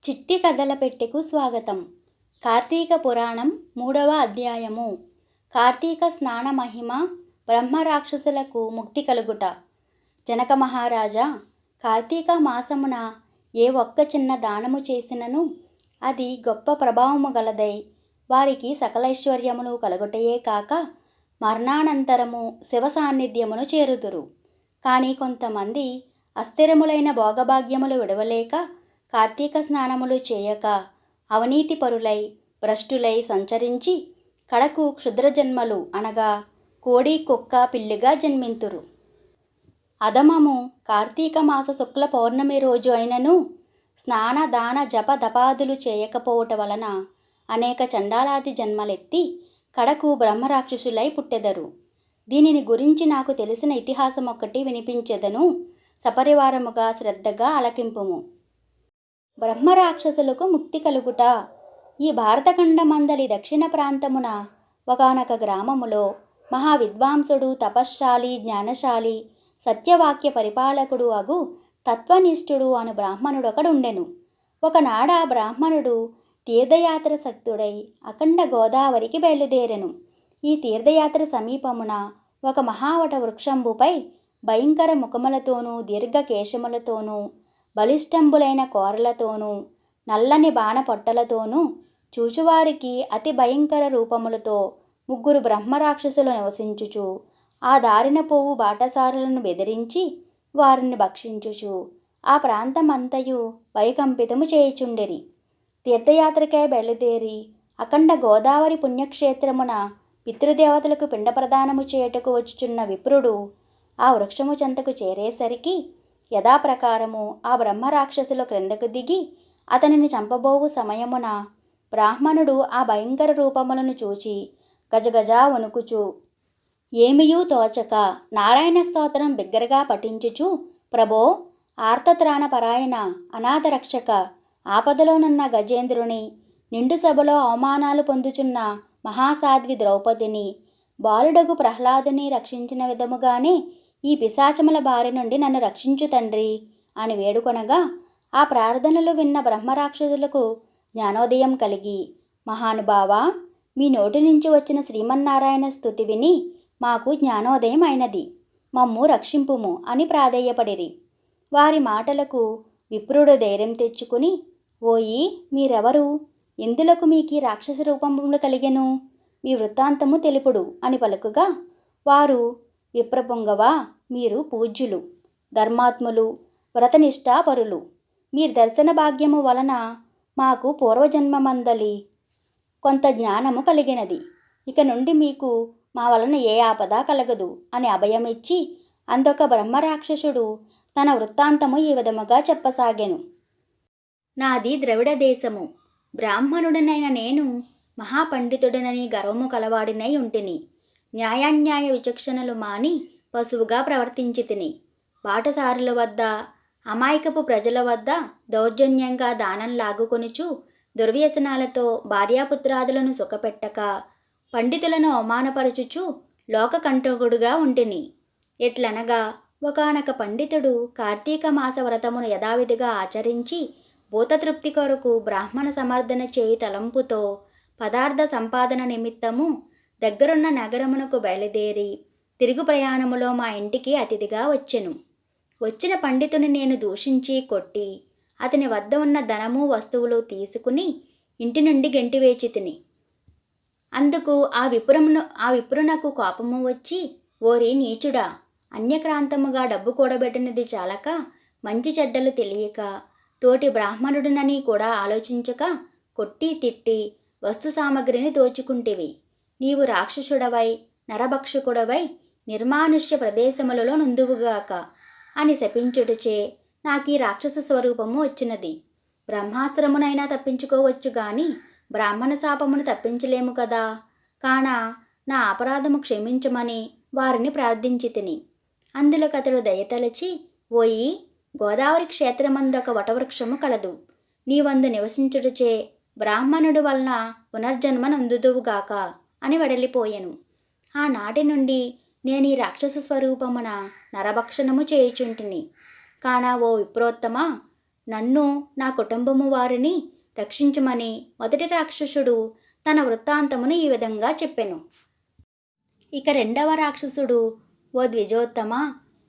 చిట్టి కథల పెట్టెకు స్వాగతం. కార్తీక పురాణం 3వ అధ్యాయము. కార్తీక స్నాన మహిమ. బ్రహ్మ రాక్షసులకు ముక్తి కలుగుట. జనక మహారాజా, కార్తీక మాసమున ఏ ఒక్క చిన్న దానము చేసినను అది గొప్ప ప్రభావము గలదై వారికి సకలైశ్వర్యమును కలుగుటయే కాక మరణానంతరము శివ సాన్నిధ్యమును చేరుదురు. కానీ కొంతమంది అస్థిరములైన భోగభాగ్యములు విడవలేక కార్తీక స్నానములు చేయక అవినీతి పరులై భ్రష్టులై సంచరించి కడకు క్షుద్రజన్మలు అనగా కోడి కుక్క పిల్లిగా జన్మింతురు. అధమము కార్తీక మాస శుక్ల పౌర్ణమి రోజు అయినను స్నాన దాన జప దపాదులు చేయకపోవట వలన అనేక చండాలాది జన్మలెత్తి కడకు బ్రహ్మరాక్షసులై పుట్టెదరు. దీనిని గురించి నాకు తెలిసిన ఇతిహాసం ఒక్కటి వినిపించెదను, సపరివారముగా శ్రద్ధగా ఆలకింపుము. బ్రహ్మరాక్షసులకు ముక్తి కలుగుట. ఈ భారతఖండమందలి దక్షిణ ప్రాంతమున ఒకానొక గ్రామములో మహావిద్వాంసుడు, తపశ్శాలి, జ్ఞానశాలి, సత్యవాక్య పరిపాలకుడు అగు తత్వనిష్ఠుడు అను బ్రాహ్మణుడొకడుండెను. ఒకనాడ బ్రాహ్మణుడు తీర్థయాత్ర సక్తుడై అఖండ గోదావరికి బయలుదేరెను. ఈ తీర్థయాత్ర సమీపమున ఒక మహావట వృక్షంబుపై భయంకర ముఖములతోనూ దీర్ఘకేశములతోనూ బలిష్టంబులైన కోరలతోనూ నల్లని బాణపొట్టలతోనూ చూచువారికి అతి భయంకర రూపములతో ముగ్గురు బ్రహ్మరాక్షసులు నివసించుచు ఆ దారిన పోవు బాటసారులను బెదిరించి వారిని భక్షించుచు ఆ ప్రాంతమంతయు భయకంపితము చేయుచుండిరి. తీర్థయాత్రకై బయలుదేరి అఖండ గోదావరి పుణ్యక్షేత్రమున పితృదేవతలకు పిండ ప్రదానము చేయుటకు వచ్చుచున్న విప్రుడు ఆ వృక్షము చెంతకు చేరేసరికి యథాప్రకారము ఆ బ్రహ్మరాక్షసులు క్రిందకు దిగి అతనిని చంపబోవు సమయమున బ్రాహ్మణుడు ఆ భయంకర రూపములను చూచి గజగజా వణుకుచు ఏమియూ తోచక నారాయణ స్తోత్రం బిగ్గరగా పఠించుచు, ప్రభో, ఆర్తత్రాణపరాయణ, అనాథరక్షక, ఆపదలోనున్న గజేంద్రుని, నిండు సభలో అవమానాలు పొందుచున్న మహాసాధ్వి ద్రౌపదిని, బాలుడగు ప్రహ్లాదుని రక్షించిన విధముగానే ఈ పిశాచముల బారి నుండి నన్ను రక్షించు తండ్రి అని వేడుకొనగా ఆ ప్రార్థనలు విన్న బ్రహ్మరాక్షసులకు జ్ఞానోదయం కలిగి, మహానుభావా, మీ నోటి నుంచి వచ్చిన శ్రీమన్నారాయణ స్తుతి విని మాకు జ్ఞానోదయం అయినది, మమ్ము రక్షింపుము అని ప్రాధేయపడిరి. వారి మాటలకు విప్రుడు ధైర్యం తెచ్చుకుని, ఓయి, మీరెవరు? ఎందులకు మీకీ రాక్షస రూపములు కలిగెను? మీ వృత్తాంతము తెలుపుడు అని పలుకుగా వారు, విప్రపుంగవా, మీరు పూజ్యులు, ధర్మాత్ములు, వ్రతనిష్టాపరులు. మీ దర్శన భాగ్యము వలన మాకు పూర్వజన్మమందలి కొంత జ్ఞానము కలిగినది. ఇక నుండి మీకు మా వలన ఏ ఆపద కలగదు అని అభయమిచ్చి అందొక బ్రహ్మరాక్షసుడు తన వృత్తాంతము ఈ విధముగా చెప్పసాగెను. నాది ద్రవిడ దేశము. బ్రాహ్మణుడనైన నేను మహాపండితుడనని గర్వము కలవాడినై ఉంటిని. న్యాయాన్యాయ విచక్షణలు మాని పశువుగా ప్రవర్తించి తిని. బాటసారుల వద్ద, అమాయకపు ప్రజల వద్ద దౌర్జన్యంగా దానం లాగుకొనుచు దుర్వ్యసనాలతో భార్యాపుత్రాదులను సుఖపెట్టక పండితులను అవమానపరచుచు లోకకంటకుడుగా ఉంటిని. ఎట్లనగా ఒకానొక పండితుడు కార్తీక మాస వ్రతమును యథావిధిగా ఆచరించి భూతతృప్తి కొరకు బ్రాహ్మణ సమర్థన చేయి తలంపుతో పదార్థ సంపాదన నిమిత్తము దగ్గరున్న నగరమునకు బయలుదేరి తిరుగు ప్రయాణములో మా ఇంటికి అతిథిగా వచ్చెను. వచ్చిన పండితుని నేను దూషించి కొట్టి అతని వద్ద ఉన్న ధనము వస్తువులు తీసుకుని ఇంటి నుండి గెంటివేచి తిని. అందుకు ఆ విప్రునకు కోపము వచ్చి, ఓరి నీచుడా, అన్యక్రాంతముగా డబ్బు కూడబెట్టినది చాలక మంచి చెడ్డలు తెలియక తోటి బ్రాహ్మణుడినని కూడా ఆలోచించక కొట్టి తిట్టి వస్తు సామగ్రిని దోచుకుంటివి. నీవు రాక్షసుడవై నరభక్షకుడవై నిర్మానుష్య ప్రదేశములలో నుందువుగాక అని శపించుటచే నాకీ రాక్షస స్వరూపము వచ్చినది. బ్రహ్మాస్త్రమునైనా తప్పించుకోవచ్చు గాని బ్రాహ్మణ శాపమును తప్పించలేము కదా. కాన నా అపరాధము క్షమించమని వారిని ప్రార్థించి తిని. అందులోకతడు దయతలచి, ఓయి, గోదావరి క్షేత్రమందొక వటవృక్షము కలదు. నీవందు నివసించుటచే బ్రాహ్మణుడు వలన పునర్జన్మ నందుదువుగాక అని వెడలిపోయెను. ఆనాటి నుండి నేను ఈ రాక్షస స్వరూపమున నరభక్షణము చేయుచుంటిని. కాన ఓ విప్రోత్తమ, నన్ను నా కుటుంబము వారిని రక్షించమని మొదటి రాక్షసుడు తన వృత్తాంతమును ఈ విధంగా చెప్పెను. ఇక రెండవ రాక్షసుడు, ఓ ద్విజోత్తమ,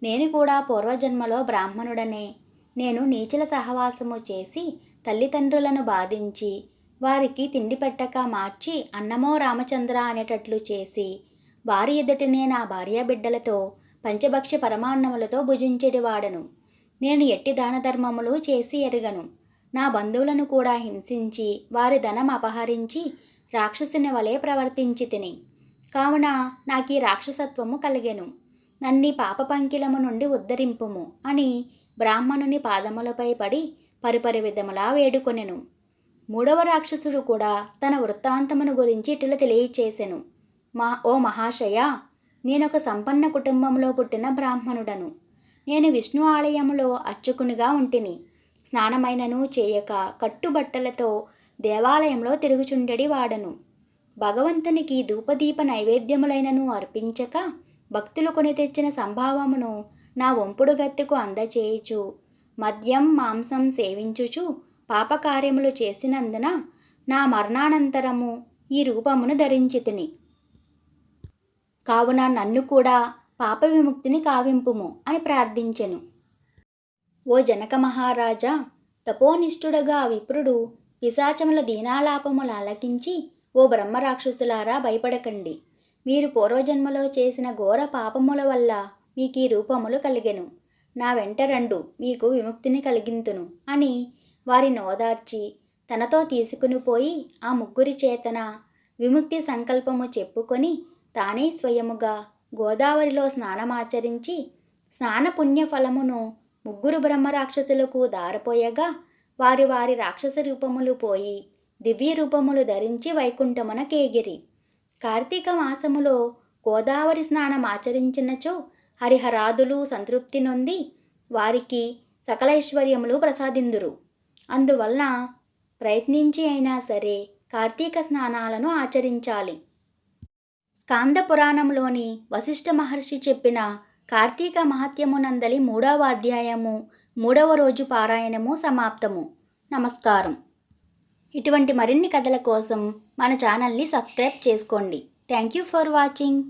నేను కూడా పూర్వజన్మలో బ్రాహ్మణుడనే. నేను నీచుల సహవాసము చేసి తల్లిదండ్రులను బాధించి వారికి తిండి పెట్టక మార్చి అన్నమో రామచంద్ర అనేటట్లు చేసి వారి ఎదుటనే నా భార్యాబిడ్డలతో పంచభక్ష పరమాన్నములతో భుజించెడివాడను. నేను ఎట్టి దాన ధర్మములు చేసి ఎరుగను. నా బంధువులను కూడా హింసించి వారి ధనం అపహరించి రాక్షసుని వలె ప్రవర్తించి తిని, కావున నాకీ రాక్షసత్వము కలిగెను. నన్ని పాప పంకిలము నుండి ఉద్ధరింపుము అని బ్రాహ్మణుని పాదములపై పడి పరిపరి విధములా వేడుకొనెను. మూడవ రాక్షసుడు కూడా తన వృత్తాంతమును గురించి ఇటుల తెలియచేసెను. ఓ మహాశయ, నేనొక సంపన్న కుటుంబంలో పుట్టిన బ్రాహ్మణుడను. నేను విష్ణు ఆలయములో అర్చకునిగా ఉంటిని. స్నానమైనను చేయక కట్టుబట్టలతో దేవాలయంలో తిరుగుచుండెడి వాడను. భగవంతునికి ధూపదీప నైవేద్యములైనను అర్పించక భక్తులు కొని తెచ్చిన సంభావమును నా వంపుడు గత్తెకు అందచేయుచు మద్యం మాంసం సేవించుచు పాపకార్యములు చేసినందున నా మరణానంతరము ఈ రూపమును ధరించితిని. కావున నన్ను కూడా పాప విముక్తిని కావింపుము అని ప్రార్థించెను. ఓ జనక మహారాజా, తపోనిష్ఠుడగా విప్రుడు పిశాచముల దీనాలాపములు ఆలకించి, ఓ బ్రహ్మరాక్షసులారా, భయపడకండి. మీరు పూర్వజన్మలో చేసిన ఘోర పాపముల వల్ల మీకు ఈ రూపములు కలిగెను. నా వెంట రండు, మీకు విముక్తిని కలిగింతును అని వారిని ఓదార్చి తనతో తీసుకుని పోయి ఆ ముగ్గురి చేతన విముక్తి సంకల్పము చెప్పుకొని తానే స్వయముగా గోదావరిలో స్నానమాచరించి స్నాన పుణ్య ఫలమును ముగ్గురు బ్రహ్మరాక్షసులకు దారపోయగా వారి వారి రాక్షస రూపములు పోయి దివ్య రూపములు ధరించి వైకుంఠమున కేగిరి. కార్తీక మాసములో గోదావరి స్నానం ఆచరించినచో హరిహరాదులు సంతృప్తి నొంది వారికి సకల ఐశ్వర్యములు ప్రసాదిందురు. అందువలన ప్రయత్నించి అయినా సరే కార్తీక స్నానాలను ఆచరించాలి. స్కాంద పురాణంలోని వశిష్ఠ మహర్షి చెప్పిన కార్తీక మహత్యమునందలి 3వ అధ్యాయము 3వ రోజు పారాయణము సమాప్తము. నమస్కారం. ఇటువంటి మరిన్ని కథల కోసం మన ఛానల్ని సబ్స్క్రైబ్ చేసుకోండి. Thank you for watching.